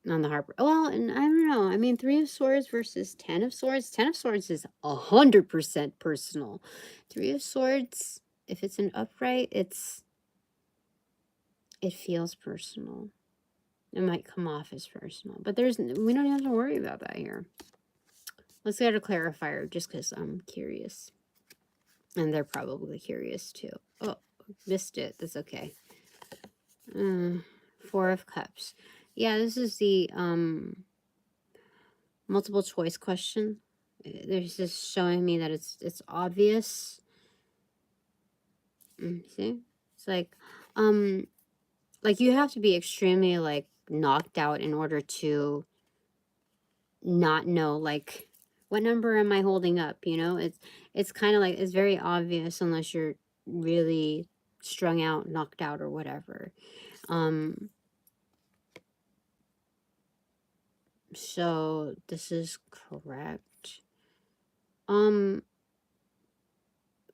On the Harper. Well, and I don't know. I mean, 3 of Swords versus 10 of Swords. 10 of Swords is 100% personal. 3 of Swords, if it's an upright, it feels personal. It might come off as personal, but we don't have to worry about that here. Let's get a clarifier just because I'm curious. And they're probably curious too. Oh, missed it. That's okay. 4 of Cups. Yeah, this is the multiple choice question. There's just showing me that it's obvious. See? It's like you have to be extremely like knocked out in order to not know like what number am I holding up, you know? It's kind of like it's very obvious unless you're really strung out, knocked out or whatever. So this is correct. I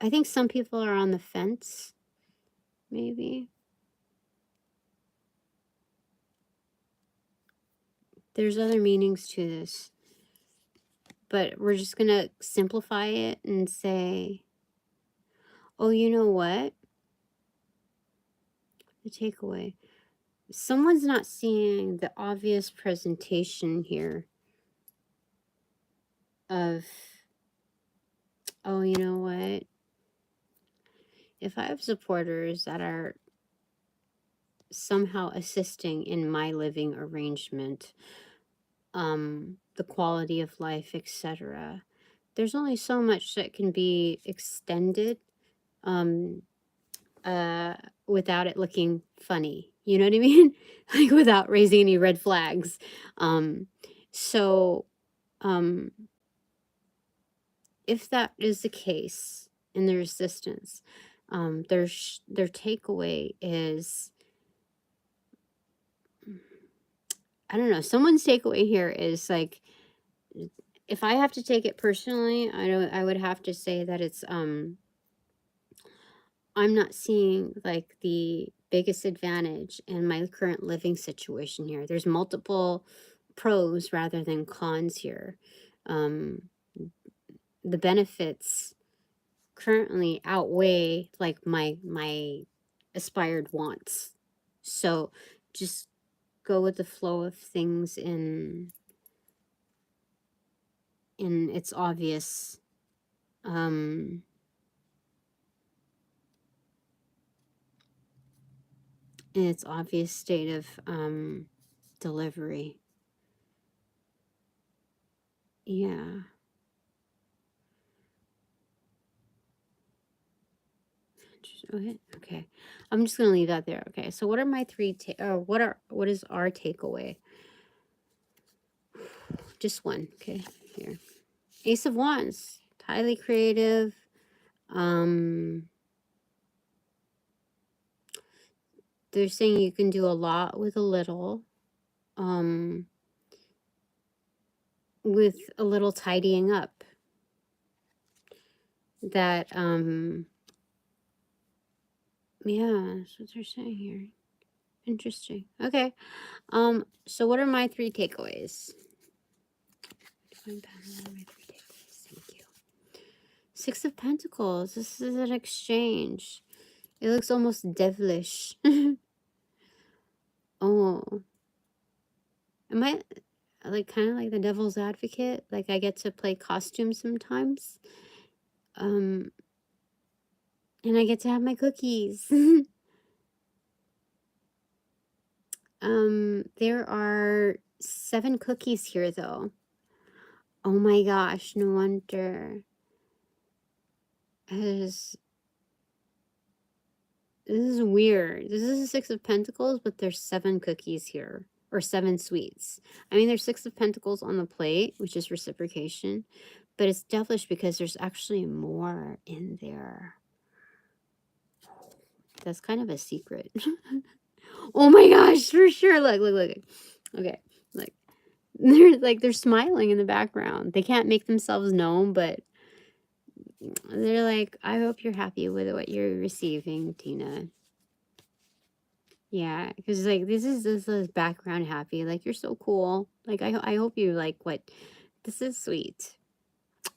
think some people are on the fence, maybe. There's other meanings to this, but we're just gonna simplify it and say, oh, you know what? The takeaway. Someone's not seeing the obvious presentation here of, oh, you know what? If I have supporters that are somehow assisting in my living arrangement, the quality of life, etc., there's only so much that can be extended without it looking funny. You know what I mean? Like without raising any red flags. So if that is the case in the resistance, their takeaway is, I don't know, someone's takeaway here is like, if I have to take it personally, I would have to say that it's I'm not seeing like the biggest advantage in my current living situation here. There's multiple pros rather than cons here. The benefits currently outweigh like my aspired wants. So just go with the flow of things in its obvious in its obvious state of delivery. Yeah. Okay. I'm just gonna leave that there. Okay. So what are my what is our takeaway? Just one. Okay. Here. Ace of Wands. Highly creative. They're saying you can do a lot with a little. With a little tidying up. That yeah, that's what they're saying here. Interesting. Okay. So what are my 3 takeaways? Thank you. 6 of Pentacles. This is an exchange. It looks almost devilish. Oh. Am I like kind of like the devil's advocate? Like I get to play costume sometimes. And I get to have my cookies. There are 7 cookies here though. Oh my gosh, no wonder. This is weird. This is a Six of Pentacles, but there's 7 cookies here. Or 7 sweets. I mean, there's 6 of Pentacles on the plate, which is reciprocation. But it's devilish because there's actually more in there. That's kind of a secret. Oh my gosh, for sure. Look. Okay, look. They're smiling in the background. They can't make themselves known, but they're like, I hope you're happy with what you're receiving, Tina. Yeah, because like this is background happy. Like you're so cool. Like I hope you like what this is sweet.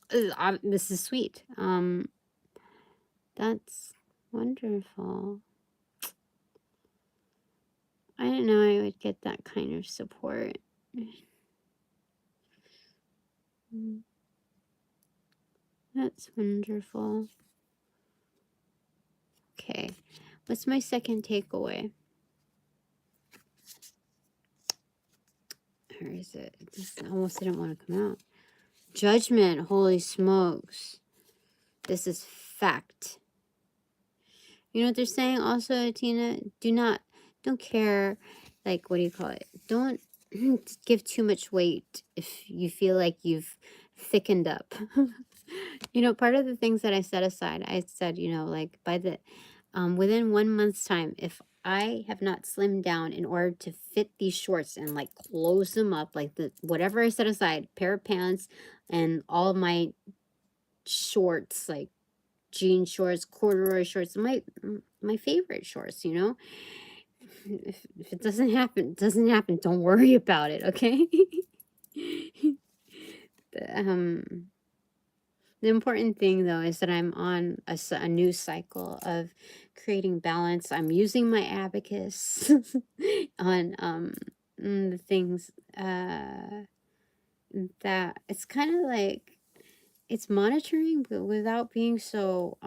This is sweet. That's wonderful. I didn't know I would get that kind of support. That's wonderful. Okay, what's my second takeaway? Or is it? This almost didn't want to come out. Judgment. Holy smokes. This is fact. You know what they're saying also, Tina? Don't care, like, what do you call it? Don't give too much weight if you feel like you've thickened up. You know, part of the things that I set aside, I said, you know, like by the, within 1 month's time, if I have not slimmed down in order to fit these shorts and like close them up, like whatever I set aside, pair of pants and all of my shorts, like jean shorts, corduroy shorts, my favorite shorts, you know. If it doesn't happen, it doesn't happen. Don't worry about it, okay? The important thing though is that I'm on a new cycle of creating balance. I'm using my abacus on the things that it's kind of like it's monitoring, but without being so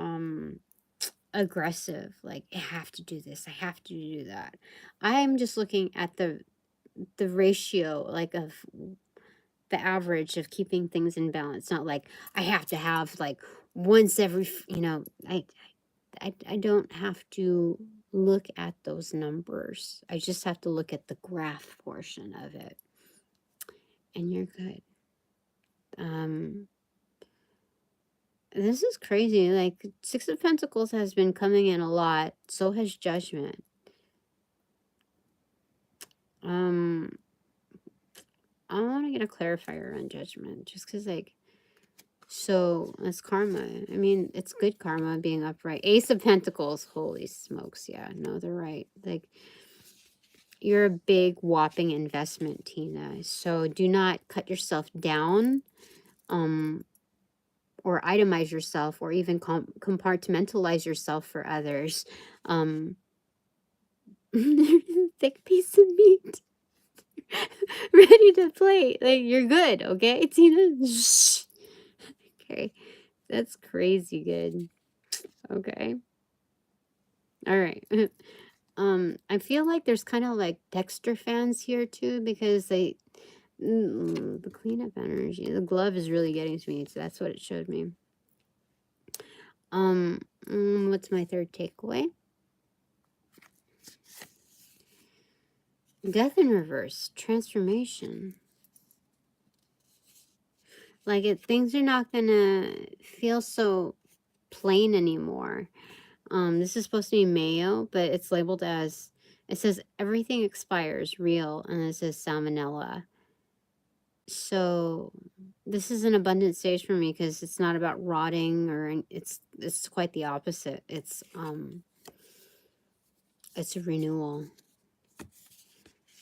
aggressive. Like I have to do this, I have to do that. I'm just looking at the ratio, like of the average of keeping things in balance. Not like I have to have like once every, you know, I don't have to look at those numbers. I just have to look at the graph portion of it. And you're good. This is crazy. Like 6 of Pentacles has been coming in a lot. So has Judgment. I want to get a clarifier on Judgment just because, like, so it's karma. I mean, it's good karma being upright. Ace of Pentacles. Holy smokes. Yeah, no, they're right. Like, you're a big whopping investment, Tina. So do not cut yourself down, or itemize yourself, or even compartmentalize yourself for others. Thick piece of meat. Ready to play. Like, you're good, okay, Tina? Okay. That's crazy good. Okay. All right. I feel like there's kind of like Dexter fans here too, because they the cleanup energy. The glove is really getting to me, so that's what it showed me. What's my third takeaway? Death in reverse, transformation. Like things are not gonna feel so plain anymore. This is supposed to be mayo, but it's labeled as, it says everything expires, real, and it says salmonella. So this is an abundant stage for me because it's not about rotting, or it's quite the opposite. It's a renewal.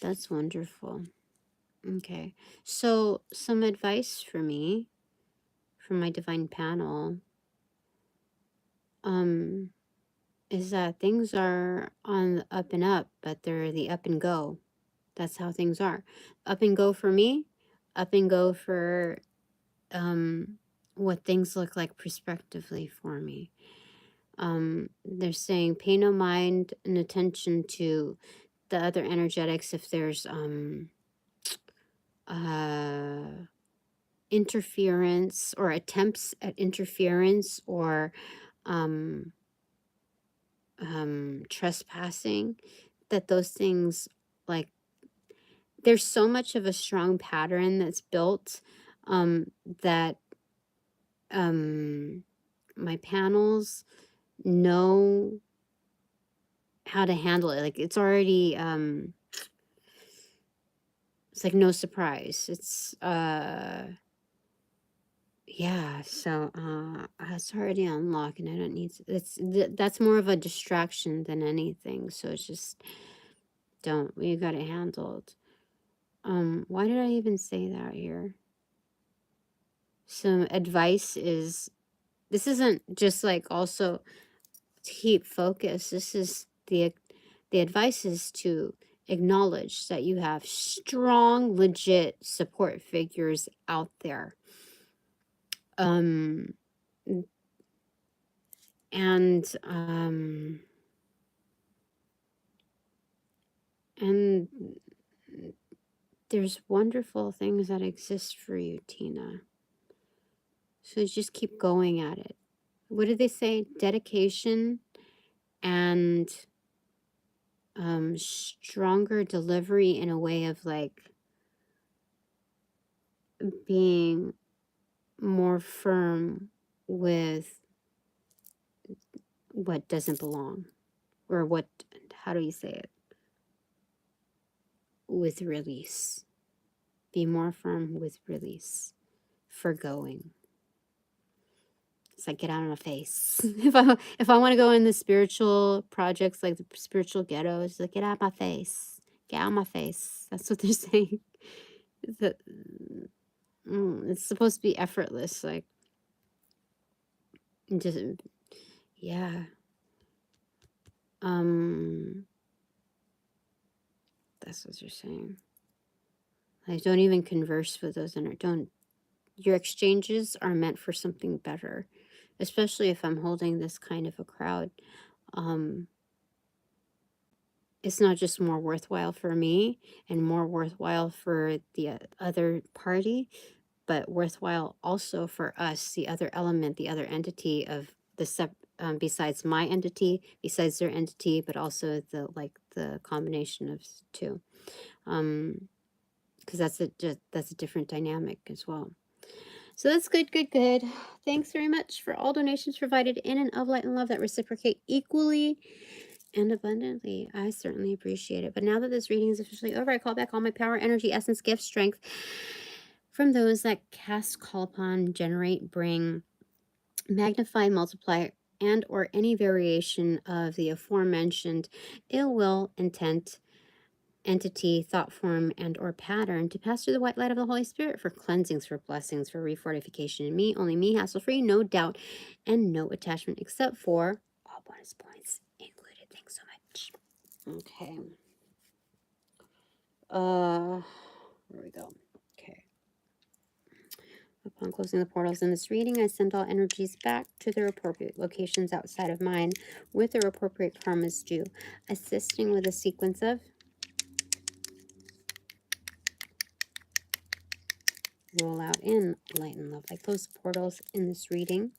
That's wonderful. Okay, so some advice for me from my divine panel is that things are on the up and up, but they're the up and go. That's how things are. Up and go for me, up and go for what things look like prospectively for me. They're saying pay no mind and attention to the other energetics if there's interference or attempts at interference or trespassing, that those things, like, there's so much of a strong pattern that's built that my panels know how to handle it. Like, it's already it's like no surprise. It's yeah, so it's already unlocked and I don't need to, that's more of a distraction than anything. So it's just, we got it handled. Why did I even say that here? Some advice is, this isn't just like also to keep focus. This is the advice is to acknowledge that you have strong, legit support figures out there. And there's wonderful things that exist for you, Tina. So just keep going at it. What did they say? Dedication and stronger delivery in a way of like being more firm with what doesn't belong, or what, how do you say it? With release. Be more firm with release. Forgoing. It's like, get out of my face. if I want to go in the spiritual projects, like the spiritual ghettos, like, get out of my face. Get out of my face. That's what they're saying. It's supposed to be effortless, like, just, yeah. That's what you're saying. Like, don't even converse with those your exchanges are meant for something better, especially if I'm holding this kind of a crowd. It's not just more worthwhile for me and more worthwhile for the other party, but worthwhile also for us, the other element, the other entity of the besides my entity, besides their entity, but also the combination of two, because that's a different dynamic as well. So that's good. Thanks very much for all donations provided in and of light and love that reciprocate equally and abundantly. I certainly appreciate it. But now that this reading is officially over, I call back all my power, energy, essence, gift, strength from those that cast, call upon, generate, bring, magnify, multiply, and or any variation of the aforementioned ill will, intent, entity, thought form, and or pattern to pass through the white light of the Holy Spirit for cleansings, for blessings, for refortification in me, only me, hassle-free, no doubt, and no attachment except for all bonus points included. Thanks so much. Okay. There we go. Okay. Upon closing the portals in this reading, I send all energies back to their appropriate locations outside of mine with their appropriate karmas due, assisting with a sequence of roll out in light and love. I close the portals in this reading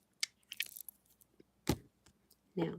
now.